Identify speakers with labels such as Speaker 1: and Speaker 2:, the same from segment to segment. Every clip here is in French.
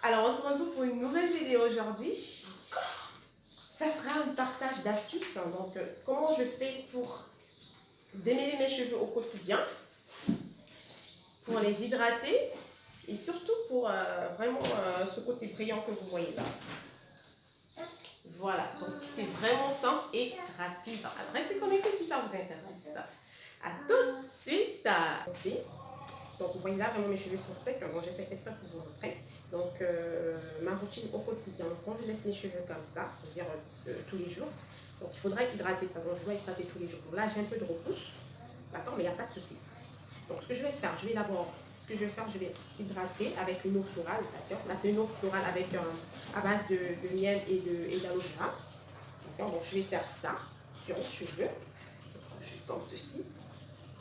Speaker 1: Alors, on se retrouve pour une nouvelle vidéo aujourd'hui. Ça sera un partage d'astuces. Donc, comment je fais pour démêler mes cheveux au quotidien, pour les hydrater et surtout pour vraiment ce côté brillant que vous voyez là. Voilà, donc c'est vraiment simple et rapide. Alors, restez connectés si ça vous intéresse. A tout de suite. Donc, vous voyez là, vraiment mes cheveux sont secs. Bon, j'ai fait exprès pour vous montrer. Donc, ma routine au quotidien. Donc, quand je laisse mes cheveux comme ça, c'est-à-dire tous les jours, donc il faudra hydrater ça. Donc, je dois hydrater tous les jours. Donc là, j'ai un peu de repousse. D'accord, mais il n'y a pas de souci. Donc, ce que je vais faire, je vais d'abord, je vais hydrater avec une eau florale. D'accord, là, c'est une eau florale avec à base de miel et d'aloe vera. D'accord, donc je vais faire ça sur les cheveux. Comme ceci.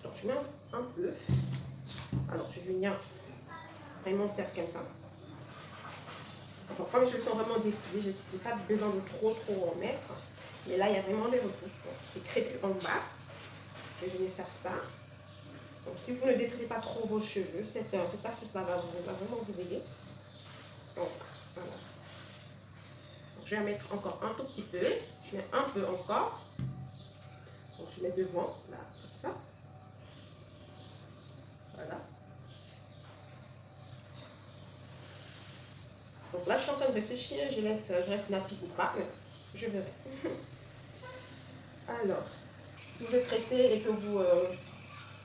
Speaker 1: Donc, je mets un peu. Alors, je vais venir vraiment faire comme ça. Enfin, comme je le sens vraiment défrisé, je n'ai pas besoin de trop en mettre. Mais là, il y a vraiment des repousses. C'est crépus en bas. Je vais venir faire ça. Donc, si vous ne défrisez pas trop vos cheveux, cette astuce-là va vraiment vous aider. Donc, voilà. Donc, je vais mettre encore un tout petit peu. Je mets un peu encore. Donc, je mets devant, là, comme ça. Voilà. Donc là, je suis en train de réfléchir. Je reste nappie ou pas. Je verrai. Alors, si vous êtes pressé et que vous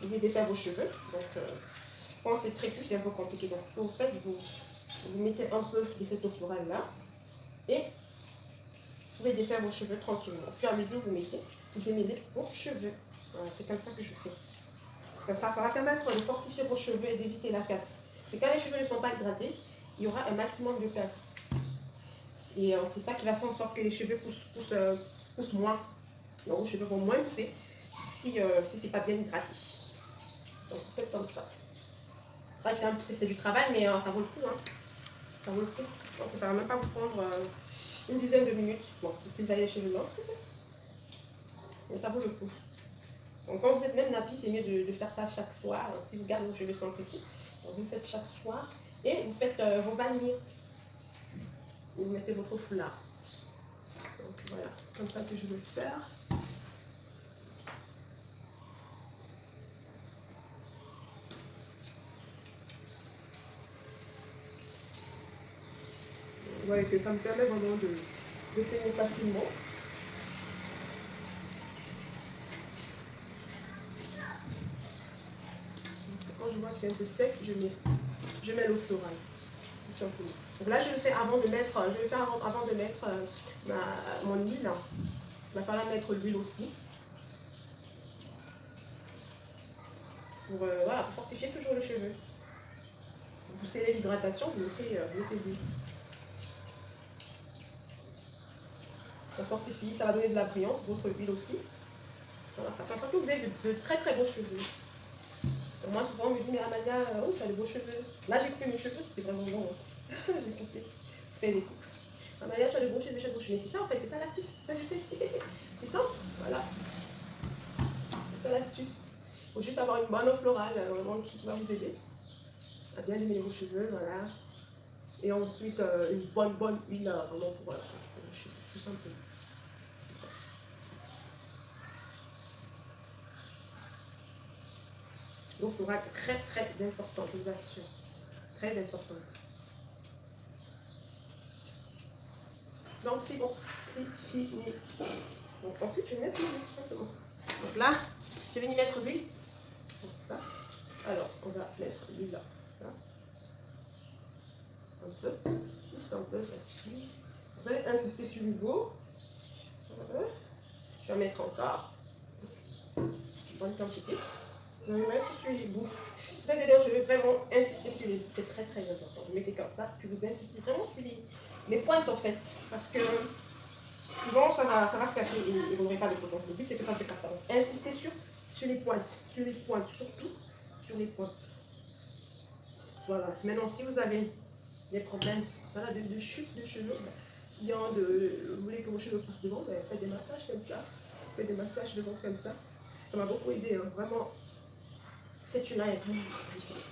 Speaker 1: devez défaire vos cheveux, donc quand c'est très plus, c'est un peu compliqué. Donc, ce que vous faites, vous mettez un peu de cette eau florale là et vous pouvez défaire vos cheveux tranquillement. Au fur et à mesure, vous démêlez vos cheveux. Voilà, c'est comme ça que je fais. Comme ça va permettre de fortifier vos cheveux et d'éviter la casse. C'est quand les cheveux ne sont pas hydratés, il y aura un maximum de casse. Et c'est ça qui va faire en sorte que les cheveux poussent moins. Donc, vos cheveux vont moins pousser si ce n'est pas bien hydraté. Donc, vous faites comme ça. C'est du travail, mais ça vaut le coup. Hein. Ça vaut le coup. Donc, ça ne va même pas vous prendre une dizaine de minutes. Bon, si vous avez les cheveux longs. Mais ça vaut le coup. Donc, quand vous êtes même nappy, c'est mieux de faire ça chaque soir. Si vous gardez vos cheveux sans précis, vous le faites chaque soir. Et vous faites vos vanilles. Vous mettez votre foulard. Donc, voilà, c'est comme ça que je vais le faire. Vous voyez que ça me permet vraiment de tenir facilement. Quand je vois que c'est un peu sec, je mets l'eau florale, tout simplement. Donc là, je le fais avant de mettre, mon huile. Parce qu'il va falloir mettre l'huile aussi. Pour, voilà, pour fortifier toujours le cheveu. Vous scellez l'hydratation, vous mettez l'huile. Ça fortifie, ça va donner de la brillance, votre huile aussi. Voilà, ça fait en sorte que vous avez de très beaux cheveux. Donc moi, souvent, on me dit, mais Amalia, oh, tu as de beaux cheveux. Là, j'ai coupé mes cheveux, c'était vraiment bon. Hein. J'ai coupé, fait des coupes. Amalia, tu as de beaux cheveux, Mais c'est ça, en fait, c'est ça l'astuce, c'est ça que je fais. C'est ça, voilà. C'est ça l'astuce. Il faut juste avoir une bonne eau florale, vraiment, qui va vous aider à bien démêler vos cheveux, voilà. Et ensuite, une bonne huile, vraiment pour vos cheveux, tout simplement. L'eau florale est très importante, je vous assure. Très importante. Donc c'est bon, c'est fini. Donc ensuite, je vais mettre l'huile, tout simplement. Donc là, je vais venir mettre l'huile. Comme ça. Alors, on va mettre l'huile là. Un peu. Juste un peu, ça suffit. Vous allez insister sur l'huile. Voilà. Je vais mettre encore une bonne quantité. Je vais mettre sur les bouts. Vous savez, d'ailleurs, je vais vraiment insister sur les bouts. C'est très important. Vous mettez comme ça, puis vous insistez vraiment sur les pointes en fait. Parce que sinon, ça va se casser et vous n'aurez pas de coton. Le but, c'est que ça ne se casse pas. Donc, insistez sur les pointes. Sur les pointes, surtout sur les pointes. Voilà. Maintenant, si vous avez des problèmes voilà, de chute de cheveux, bien vous voulez que vos cheveux poussent devant, ben, faites des massages comme ça. Faites des massages devant comme ça. Ça m'a beaucoup aidé. Hein. Vraiment, cette huile-là est vraiment magnifique.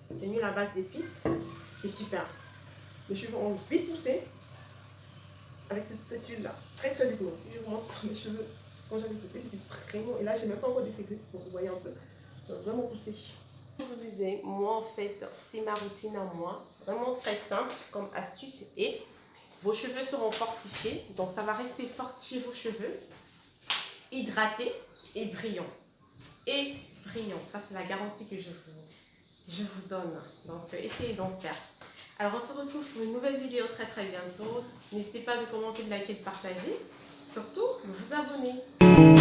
Speaker 1: C'est une huile à base d'épices. C'est super. mes cheveux ont vite poussé avec cette huile-là. Très très vite. Si je vous montre mes cheveux, quand j'avais coupé, c'était vraiment... Et là, j'ai même pas encore défait. Donc vous voyez un peu, ça a vraiment poussé. Je vous disais, moi en fait, c'est ma routine à moi. Vraiment très simple comme astuce. Et vos cheveux seront fortifiés. Donc ça va rester fortifier vos cheveux, hydratés et brillants. Et brillants. Ça, c'est la garantie que je vous donne. Donc essayez d'en faire. Alors on se retrouve pour une nouvelle vidéo très très bientôt. N'hésitez pas à me commenter, de liker, de partager. Surtout, de vous abonner.